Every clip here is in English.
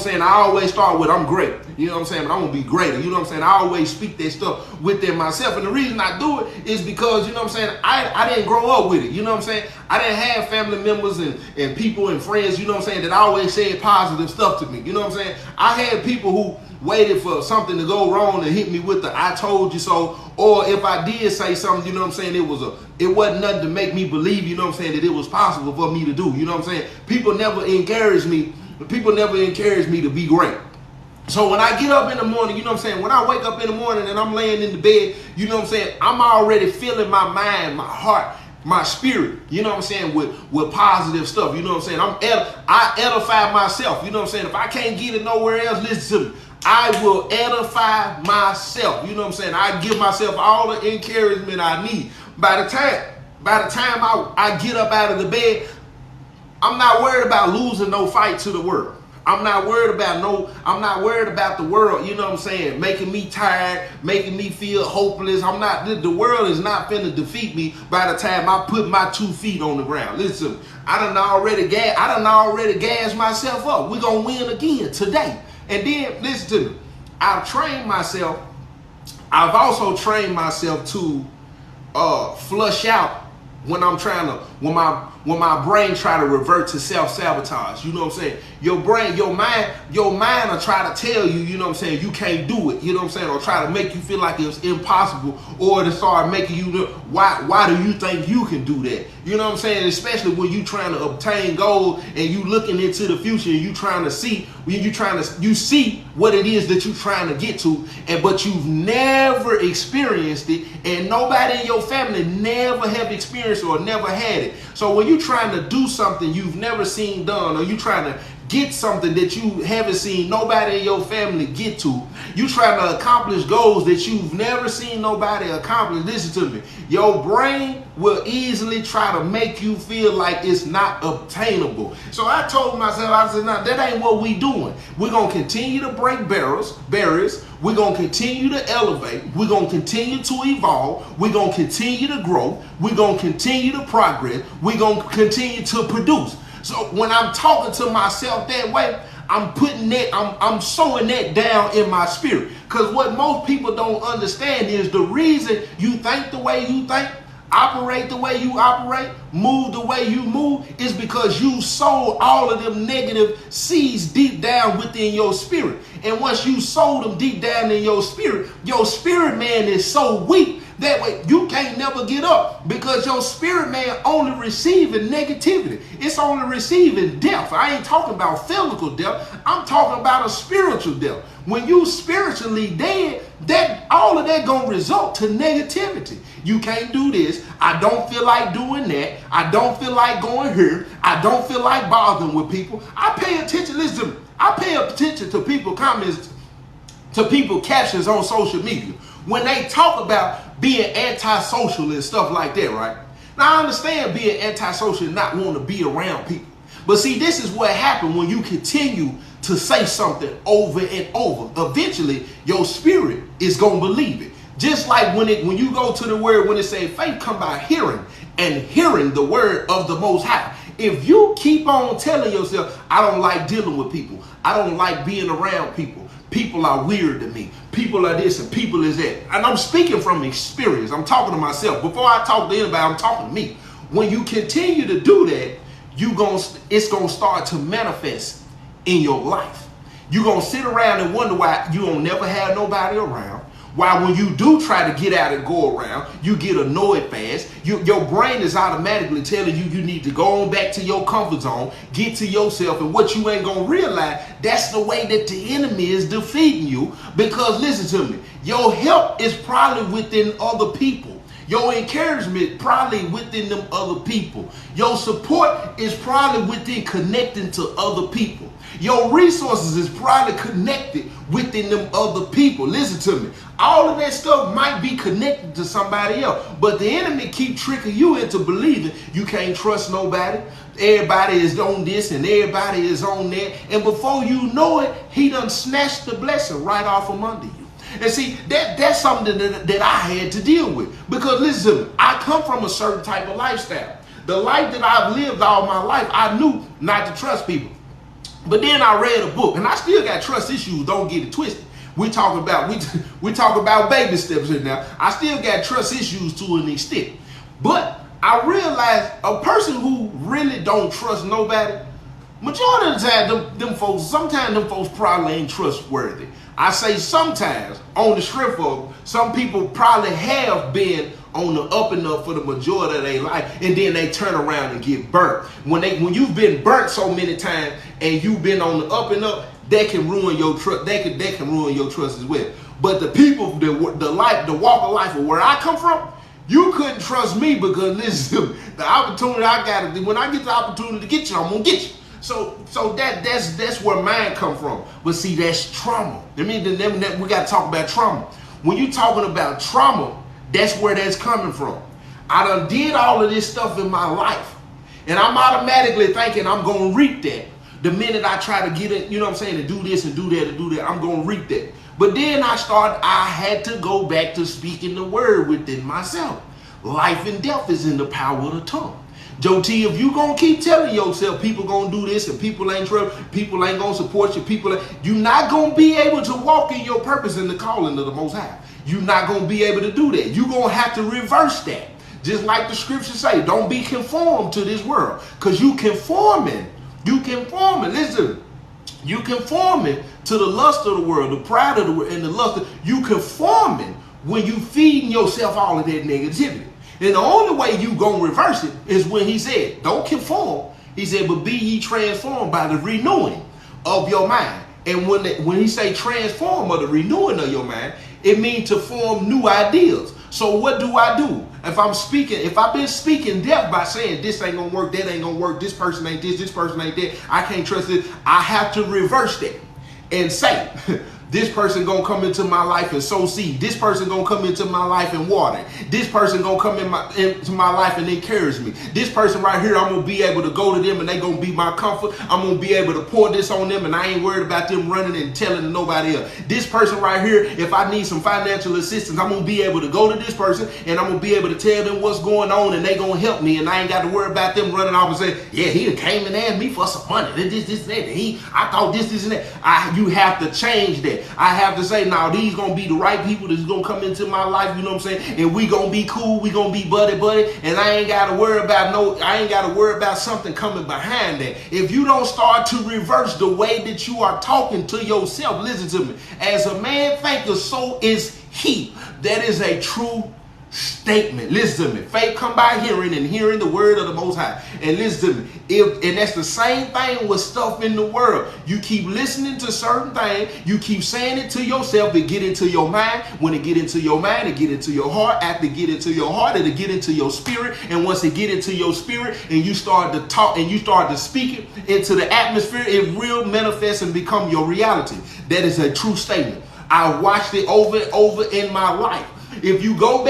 saying? I always start with I'm great. You know what I'm saying? But I'm gonna be greater. You know what I'm saying? I always speak that stuff within myself. And the reason I do it is because, you know what I'm saying, I didn't grow up with it. You know what I'm saying? I didn't have family members and people and friends, you know what I'm saying, that always said positive stuff to me. You know what I'm saying? I had people who waited for something to go wrong and hit me with the I told you so. Or if I did say something, you know what I'm saying, it wasn't nothing to make me believe, you know what I'm saying, that it was possible for me to do. You know what I'm saying? People never encouraged me to be great. So when I get up in the morning, you know what I'm saying, when I wake up in the morning and I'm laying in the bed, you know what I'm saying, I'm already filling my mind, my heart, my spirit, you know what I'm saying, with positive stuff. You know what I'm saying? I edify myself. You know what I'm saying? If I can't get it nowhere else, listen to me. I will edify myself. You know what I'm saying? I give myself all the encouragement I need. By the time I get up out of the bed, I'm not worried about losing no fight to the world. I'm not worried about the world, you know what I'm saying, making me tired, making me feel hopeless. The world is not finna defeat me by the time I put my 2 feet on the ground. Listen, I done already gassed myself up. We're gonna win again today. And then, listen to me, I've also trained myself to flush out when my brain try to revert to self-sabotage. You know what I'm saying? Your mind will try to tell you, you know what I'm saying, you can't do it, you know what I'm saying, or try to make you feel like it's impossible, or to start making you, why do you think you can do that? You know what I'm saying? Especially when you trying to obtain goals and you looking into the future and you trying to see, you see what it is that you're trying to get to, but you've never experienced it, and nobody in your family never have experienced or never had it. So when you're trying to do something you've never seen done, or you trying to get something that you haven't seen nobody in your family get to, you trying to accomplish goals that you've never seen nobody accomplish, listen to me, your brain will easily try to make you feel like it's not obtainable. So I told myself, I said, nah, that ain't what we doing. We're going to continue to break barriers. We're going to continue to elevate. We're going to continue to evolve. We're going to continue to grow. We're going to continue to progress. We're going to continue to produce. So when I'm talking to myself that way, I'm sowing that down in my spirit. Because what most people don't understand is the reason you think the way you think, operate the way you operate, move the way you move, is because you sowed all of them negative seeds deep down within your spirit. And once you sowed them deep down in your spirit man is so weak that way you can't never get up, because your spirit man only receiving negativity. It's only receiving death. I ain't talking about physical death. I'm talking about a spiritual death. When you spiritually dead, that all of that gonna result to negativity. You can't do this. I don't feel like doing that. I don't feel like going here. I don't feel like bothering with people. I pay attention. Listen, I pay attention to people comments, to people captions on social media when they talk about being antisocial and stuff like that, right? Now, I understand being antisocial and not wanting to be around people. But see, this is what happens when you continue to say something over and over. Eventually, your spirit is going to believe it. Just like when you go to the word, when it says faith come by hearing, and hearing the word of the Most High. If you keep on telling yourself, I don't like dealing with people, I don't like being around people, people are weird to me, people are this and people is that, and I'm speaking from experience, I'm talking to myself. Before I talk to anybody, I'm talking to me. When you continue to do that, it's going to start to manifest in your life. You're going to sit around and wonder why you don't never have nobody around. Why when you do try to get out and go around, you get annoyed fast. Your brain is automatically telling you need to go on back to your comfort zone, get to yourself, and what you ain't going to realize, that's the way that the enemy is defeating you. Because listen to me, your help is probably within other people. Your encouragement probably within them other people. Your support is probably within connecting to other people. Your resources is probably connected within them other people. Listen to me. All of that stuff might be connected to somebody else, but the enemy keep tricking you into believing you can't trust nobody. Everybody is on this and everybody is on that. And before you know it, he done snatched the blessing right off from under you. And see, that's something that I had to deal with. Because listen to me, I come from a certain type of lifestyle. The life that I've lived all my life, I knew not to trust people. But then I read a book, and I still got trust issues. Don't get it twisted. We talk about baby steps here now. I still got trust issues to an extent. But I realized a person who really don't trust nobody, majority of the time, them folks, sometimes them folks probably ain't trustworthy. I say sometimes on the strength of some people probably have been on the up and up for the majority of their life, and then they turn around and get burnt. When you've been burnt so many times and you've been on the up and up, that can ruin your trust. That can ruin your trust as well. But the people, the walk of life of where I come from, you couldn't trust me because listen, the opportunity I got, when I get the opportunity to get you, I'm gonna get you. So that's where mine come from. But see, that's trauma. I mean, we got to talk about trauma. When you talking about trauma, that's where that's coming from. I done did all of this stuff in my life, and I'm automatically thinking I'm gonna reap that. The minute I try to get it, you know what I'm saying, to do this and do that and do that, I'm gonna reap that. But then I had to go back to speaking the word within myself. Life and death is in the power of the tongue. Joe T, if you gonna keep telling yourself people gonna do this and people ain't gonna support you, you're not gonna be able to walk in your purpose in the calling of the Most High. You're not gonna be able to do that. You're gonna have to reverse that. Just like the scriptures say, don't be conformed to this world. Because you conforming, listen, you conforming to the lust of the world, the pride of the world, and the lust you conforming when you feeding yourself all of that negativity. And the only way you gonna reverse it is when he said, don't conform. He said, but be ye transformed by the renewing of your mind. And when he say transform or the renewing of your mind, it means to form new ideas. So what do? If I've been speaking death by saying this ain't gonna work, that ain't gonna work, this person ain't this person ain't that, I can't trust it, I have to reverse that and say, this person gonna come into my life and sow seed. This person gonna come into my life and water. This person gonna come into my life and encourage me. This person right here, I'm gonna be able to go to them and they gonna be my comfort. I'm gonna be able to pour this on them and I ain't worried about them running and telling nobody else. This person right here, if I need some financial assistance, I'm gonna be able to go to this person and I'm gonna be able to tell them what's going on and they gonna help me, and I ain't got to worry about them running off and saying, yeah, he done came and asked me for some money. This, that. I thought this and that. You have to change that. I have to say, now these gonna be the right people that's gonna come into my life, you know what I'm saying? And we gonna be cool, we gonna be buddy, and I ain't gotta worry about something coming behind that. If you don't start to reverse the way that you are talking to yourself, listen to me. As a man thinketh, so is he. That is a true statement. Listen to me. Faith come by hearing, and hearing the word of the Most High. And listen to me. And that's the same thing with stuff in the world. You keep listening to certain things. You keep saying it to yourself. It get into your mind. When it get into your mind, it get into your heart. After it get into your heart, it'll get into your spirit. And once it get into your spirit, and you start to talk and you start to speak it into the atmosphere, it will manifest and become your reality. That is a true statement. I watched it over and over in my life. If you done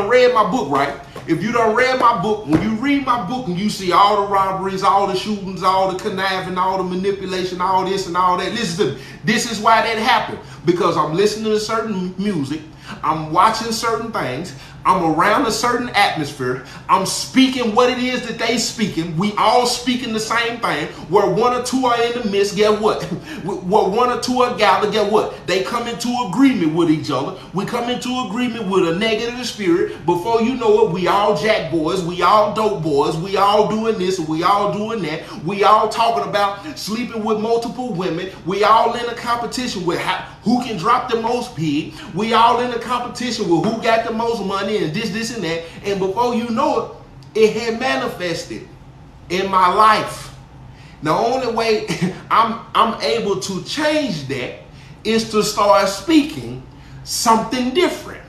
read my book, right? If you done read my book, when you read my book and you see all the robberies, all the shootings, all the conniving, all the manipulation, all this and all that, listen to me. This is why that happened. Because I'm listening to certain music, I'm watching certain things, I'm around a certain atmosphere, I'm speaking what it is that they speaking. We all speaking the same thing. Where one or two are in the midst, get what? Where one or two are gathered, get what? They come into agreement with each other. We come into agreement with a negative spirit. Before you know it, we all jack boys, we all dope boys, we all doing this, we all doing that. We all talking about sleeping with multiple women. We all in a competition with who can drop the most pig. We all in a competition with who got the most money and this and that. And before you know it, it had manifested in my life. The only way I'm able to change that is to start speaking something different.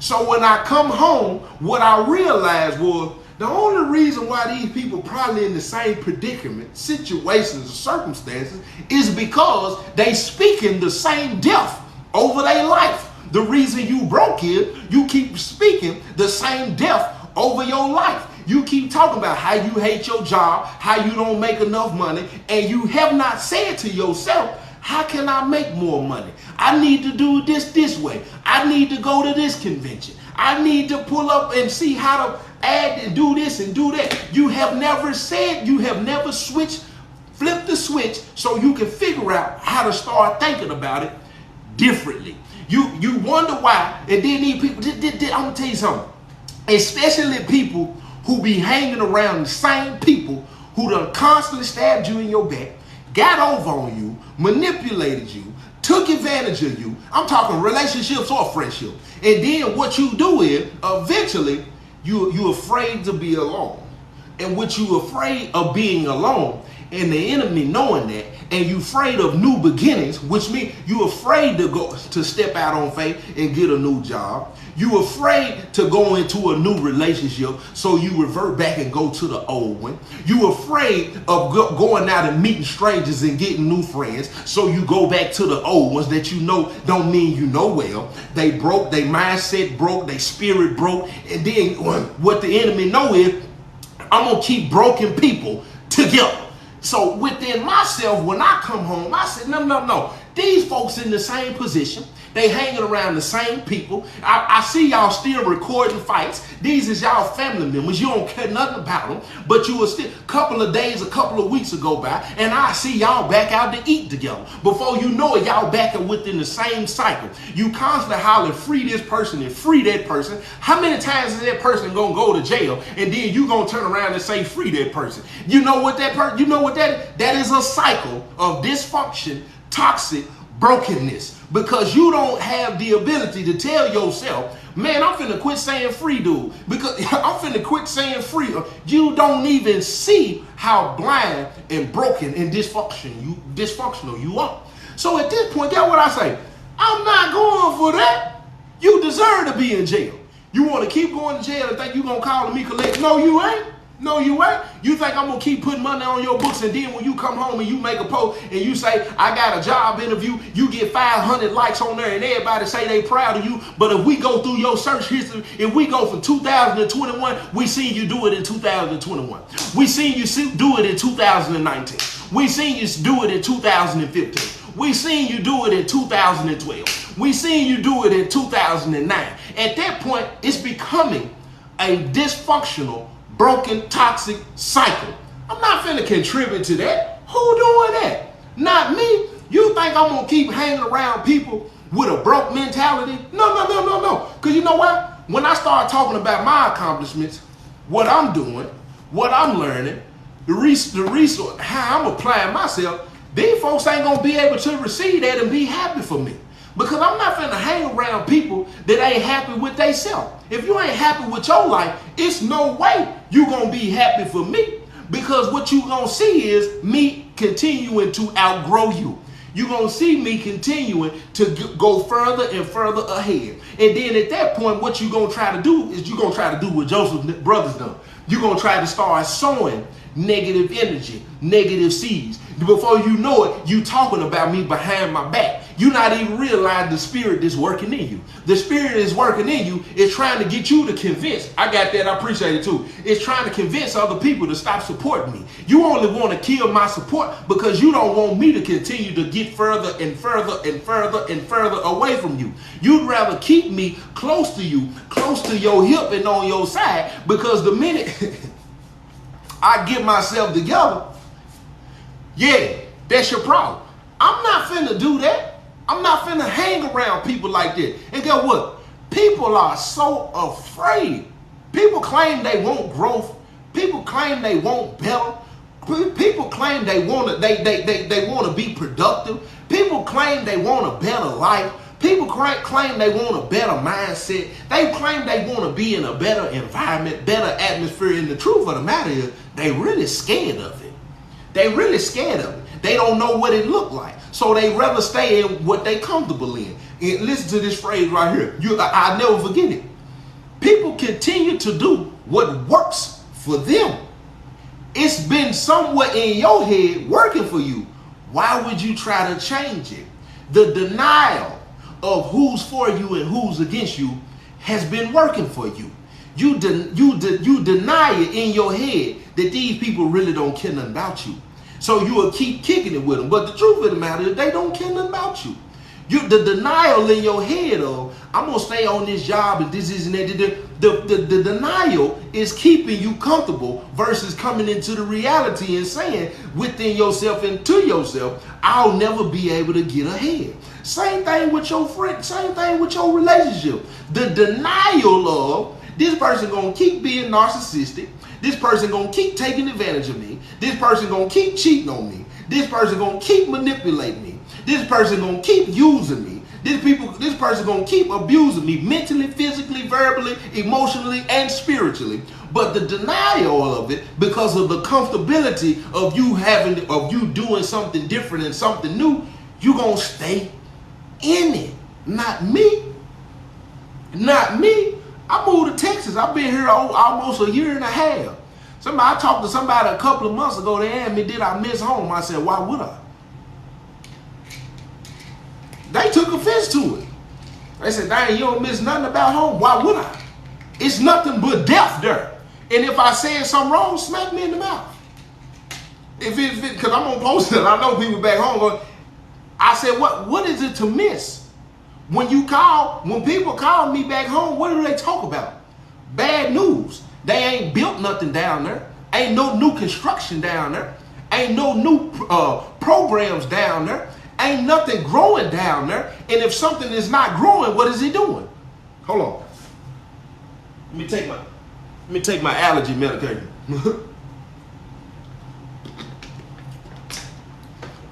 So when I come home, what I realized was the only reason why these people probably in the same predicament, situations, or circumstances is because they speaking the same death over their life. The reason you broke is you keep speaking the same death over your life. You keep talking about how you hate your job, how you don't make enough money, and you have not said to yourself, how can I make more money? I need to do this way. I need to go to this convention. I need to pull up and see how to add and do this and do that. You have never said, you have never switched, flipped the switch so you can figure out how to start thinking about it differently. You wonder why, and then these people, I'm gonna tell you something, especially people who be hanging around the same people who done constantly stabbed you in your back, got over on you, manipulated you, took advantage of you. I'm talking relationships or friendship. And then what you do is, eventually, you're afraid to be alone. And what you're afraid of being alone, and the enemy knowing that, and you're afraid of new beginnings, which means you're afraid to step out on faith and get a new job. You're afraid to go into a new relationship, so you revert back and go to the old one. You're afraid of going out and meeting strangers and getting new friends, so you go back to the old ones that you know don't mean you know well. They broke, their mindset broke, their spirit broke, and then what the enemy know is, I'm going to keep broken people together. So within myself, when I come home, I said, no. These folks in the same position. They hanging around the same people. I see y'all still recording fights. These is y'all family members. You don't care nothing about them. But you were still, a couple of days, a couple of weeks ago by, and I see y'all back out to eat together. Before you know it, y'all back within the same cycle. You constantly hollering, free this person and free that person. How many times is that person gonna go to jail, and then you gonna turn around and say free that person? You know what that person, you know what that is? That is a cycle of dysfunction, toxic brokenness, because you don't have the ability to tell yourself, man, I'm finna quit saying free, dude, because I'm finna quit saying free. You don't even see how blind and broken and dysfunctional you are. So at this point, get what I say, I'm not going for that. You deserve to be in jail. You want to keep going to jail and think you're going to call me collect? No, you ain't. No, you ain't. You think I'm going to keep putting money on your books, and then when you come home and you make a post and you say, I got a job interview, you get 500 likes on there and everybody say they proud of you. But if we go through your search history, if we go from 2021, we seen you do it in 2021. We seen you do it in 2019. We seen you do it in 2015. We seen you do it in 2012. We seen you do it in 2009. At that point, it's becoming a dysfunctional, broken, toxic cycle. I'm not finna contribute to that. Who doing that? Not me. You think I'm gonna keep hanging around people with a broke mentality? No. Because you know what? When I start talking about my accomplishments, what I'm doing, what I'm learning, the resource, how I'm applying myself, these folks ain't gonna be able to receive that and be happy for me. Because I'm not finna hang around people that ain't happy with themselves. If you ain't happy with your life, it's no way you gonna be happy for me. Because what you gonna see is me continuing to outgrow you. You gonna see me continuing to go further and further ahead. And then at that point, what you gonna try to do is you gonna try to do what Joseph's brothers done. You gonna try to start sowing negative energy, negative seeds. Before you know it, you talking about me behind my back. You not even realize the spirit that's working in you. The spirit that's working in you is trying to get you to convince. I got that. I appreciate it too. It's trying to convince other people to stop supporting me. You only want to kill my support because you don't want me to continue to get further and further and further and further away from you. You'd rather keep me close to you, close to your hip and on your side, because the minute I get myself together, yeah, that's your problem. I'm not finna do that. I'm not finna hang around people like that. And guess what? People are so afraid. People claim they want growth. People claim they want better. People claim they want to be productive. People claim they want a better life. People claim they want a better mindset. They claim they want to be in a better environment, better atmosphere. And the truth of the matter is, they really scared of it. They really scared of it. They don't know what it looked like. So they rather stay in what they comfortable in. And listen to this phrase right here. I'll never forget it. People continue to do what works for them. It's been somewhere in your head working for you. Why would you try to change it? The denial of who's for you and who's against you has been working for you. You deny it in your head that these people really don't care nothing about you. So you will keep kicking it with them. But the truth of the matter is they don't care nothing about you. The denial in your head of, I'm going to stay on this job and this and that. The denial is keeping you comfortable versus coming into the reality and saying within yourself and to yourself, I'll never be able to get ahead. Same thing with your friend, same thing with your relationship. The denial of this person gonna keep being narcissistic, this person gonna keep taking advantage of me, this person gonna keep cheating on me, this person gonna keep manipulating me, this person gonna keep using me, this person gonna keep abusing me mentally, physically, verbally, emotionally, and spiritually. But the denial of it, because of the comfortability of you doing something different and something new, you gonna stay in it. Not me. Not me. I moved to Texas. I've been here almost a year and a half. I talked to somebody a couple of months ago. They asked me, did I miss home? I said, why would I? They took offense to it. They said, dang, you don't miss nothing about home. Why would I? It's nothing but death there. And if I said something wrong, smack me in the mouth. Because I'm going to post it. I know people back home going, I said, what is it to miss? When people call me back home, what do they talk about? Bad news. They ain't built nothing down there. Ain't no new construction down there. Ain't no new programs down there. Ain't nothing growing down there. And if something is not growing, what is it doing? Hold on. Let me take my allergy medication.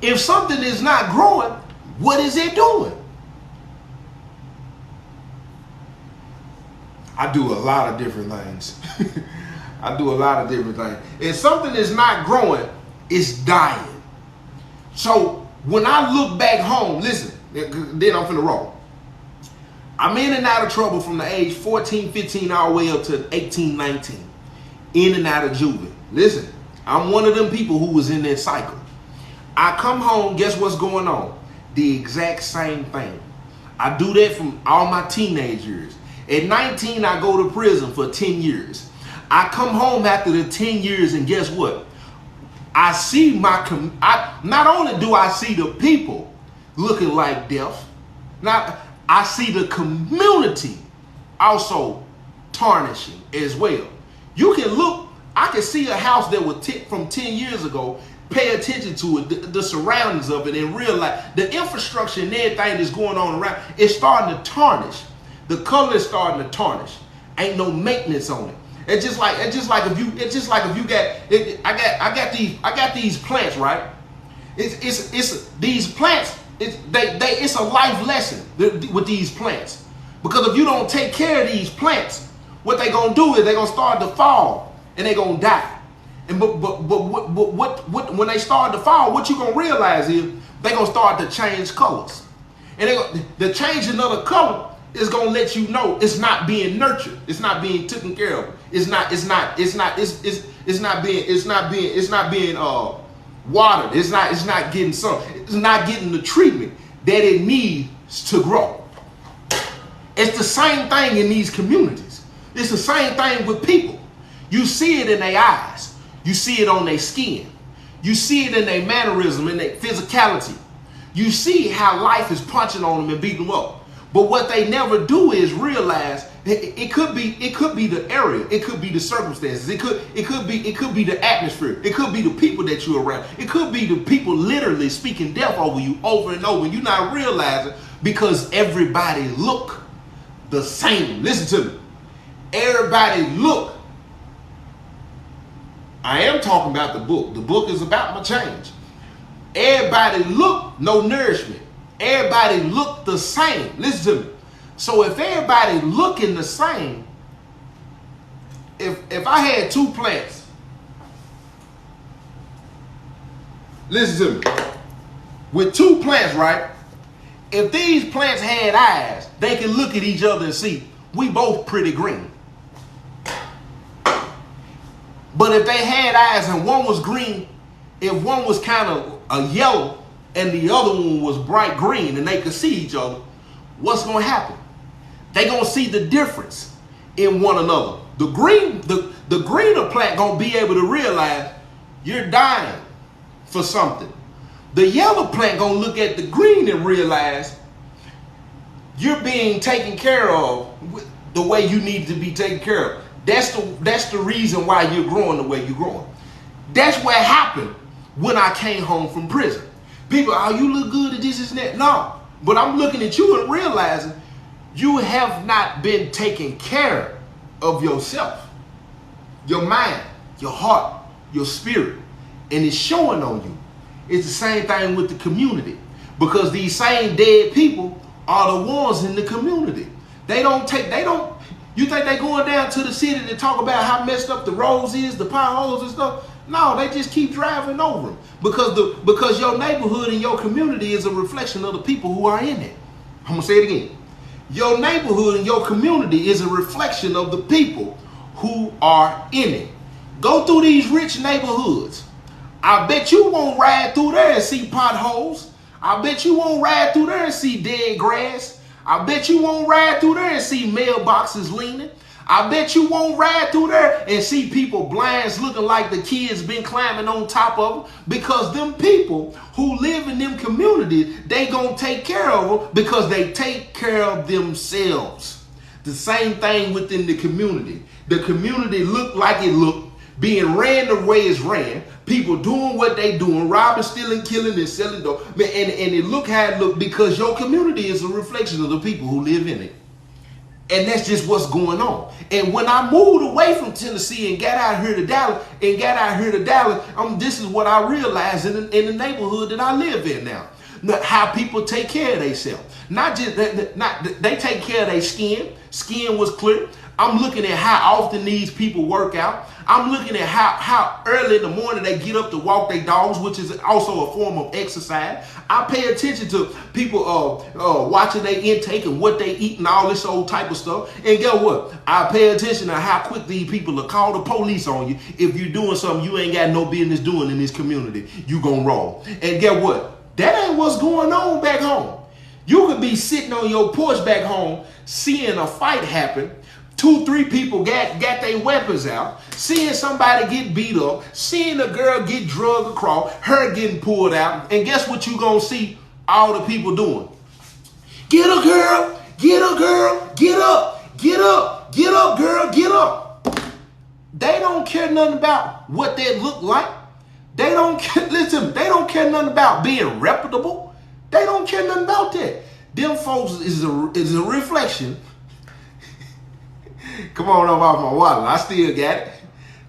If something is not growing, what is it doing? I do a lot of different things. I do a lot of different things. If something is not growing, it's dying. So when I look back home, listen, then I'm finna roll. I'm in and out of trouble from the age 14, 15, all the way up to 18, 19. In and out of juvie. Listen, I'm one of them people who was in that cycle. I come home, guess what's going on? The exact same thing. I do that from all my teenage years. At 19, I go to prison for 10 years. I come home after the 10 years, and guess what? I see not only do I see the people looking like death, I see the community also tarnishing as well. You can look, I can see a house that was from 10 years ago, pay attention to it, the surroundings of it, and realize the infrastructure and everything that's going on around, it's starting to tarnish. The color is starting to tarnish. Ain't no maintenance on it. It's just like if you I got these plants, right? It's these plants. It's a life lesson with these plants, because if you don't take care of these plants, what they gonna do is they gonna start to fall and they gonna die. And but when they start to fall, what you gonna realize is they gonna start to change colors, and the changing of the color is gonna let you know it's not being nurtured, it's not being taken care of, it's not being watered, it's not getting sun, it's not getting the treatment that it needs to grow. It's the same thing in these communities. It's the same thing with people. You see it in their eyes, you see it on their skin, you see it in their mannerism, in their physicality. You see how life is punching on them and beating them up. But what they never do is realize it could be the area, it could be the circumstances, it could be the atmosphere, it could be the people that you're around, it could be the people literally speaking death over you over and over, and you're not realizing, because everybody look the same. Listen to me. Everybody look. I am talking about the book. The book is about my change. Everybody look, no nourishment. Everybody look the same. Listen to me. So if everybody looking the same, if I had two plants, listen to me, with two plants, right? If these plants had eyes, they can look at each other and see we both pretty green. But if they had eyes and one was green, if one was kind of a yellow and the other one was bright green and they could see each other, what's going to happen? They going to see the difference in one another. The greener plant going to be able to realize you're dying for something. The yellow plant going to look at the green and realize you're being taken care of the way you need to be taken care of. That's the reason why you're growing the way you're growing. That's what happened when I came home from prison. People, oh, you look good at this and that. No, but I'm looking at you and realizing you have not been taking care of yourself, your mind, your heart, your spirit, and it's showing on you. It's the same thing with the community, because these same dead people are the ones in the community. You think they going down to the city to talk about how messed up the roads is, the potholes and stuff? No, they just keep driving over them, because your neighborhood and your community is a reflection of the people who are in it. I'm gonna say it again. Your neighborhood and your community is a reflection of the people who are in it. Go through these rich neighborhoods. I bet you won't ride through there and see potholes. I bet you won't ride through there and see dead grass. I bet you won't ride through there and see mailboxes leaning. I bet you won't ride through there and see people blinds looking like the kids been climbing on top of them, because them people who live in them communities, they gonna take care of them because they take care of themselves. The same thing within the community. The community look like it look, being ran the way it's ran, people doing what they doing, robbing, stealing, killing, and selling dope. And it look how it look because your community is a reflection of the people who live in it. And that's just what's going on. And when I moved away from Tennessee and got out here to Dallas, this is what I realized in the neighborhood that I live in now. How people take care of themselves. They take care of their skin. Skin was clear. I'm looking at how often these people work out. I'm looking at how early in the morning they get up to walk their dogs, which is also a form of exercise. I pay attention to people watching their intake and what they eat and all this old type of stuff. And guess what? I pay attention to how quick these people will call the police on you if you're doing something you ain't got no business doing in this community. You gonna roll. And guess what? That ain't what's going on back home. You could be sitting on your porch back home seeing a fight happen. 2-3 people got their weapons out, seeing somebody get beat up, seeing a girl get drugged across, her getting pulled out, and guess what you gonna see all the people doing? Get a girl, get a girl, get up, get up, get up, girl, get up. They don't care nothing about what they look like. They don't care, listen, they don't care nothing about being reputable. They don't care nothing about that. Them folks is a reflection. Come on up off my water. I still got it.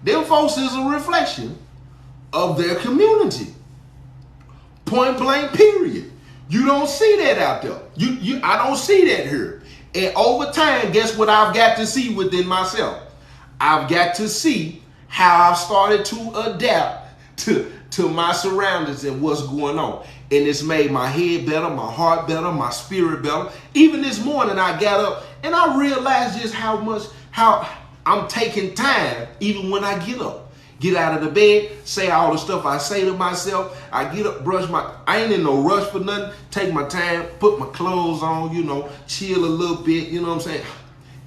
Them folks is a reflection of their community. Point blank, period. You don't see that out there. I don't see that here. And over time, guess what I've got to see within myself? I've got to see how I've started to adapt to my surroundings and what's going on. And it's made my head better, my heart better, my spirit better. Even this morning I got up and I realized just how I'm taking time even when I get up. Get out of the bed, say all the stuff I say to myself. I get up, I ain't in no rush for nothing. Take my time, put my clothes on, chill a little bit, you know what I'm saying?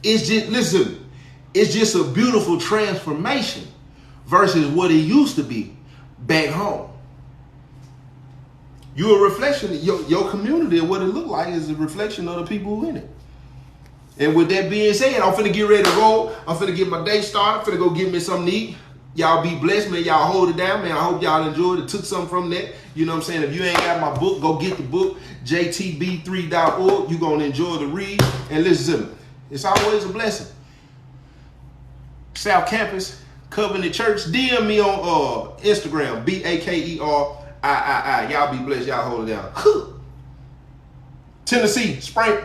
It's just, listen, it's just a beautiful transformation versus what it used to be back home. You're a reflection of your community, and what it look like is a reflection of the people who in it. And with that being said, I'm finna get ready to roll. I'm finna get my day started. I'm finna go get me something to eat. Y'all be blessed, man. Y'all hold it down, man. I hope y'all enjoyed it. Took something from that. You know what I'm saying? If you ain't got my book, go get the book. jtb3.org. You're going to enjoy the read. And listen to me. It's always a blessing. South Campus, Covenant Church. DM me on Instagram. BAKERII. Y'all be blessed. Y'all hold it down. Tennessee, Spring.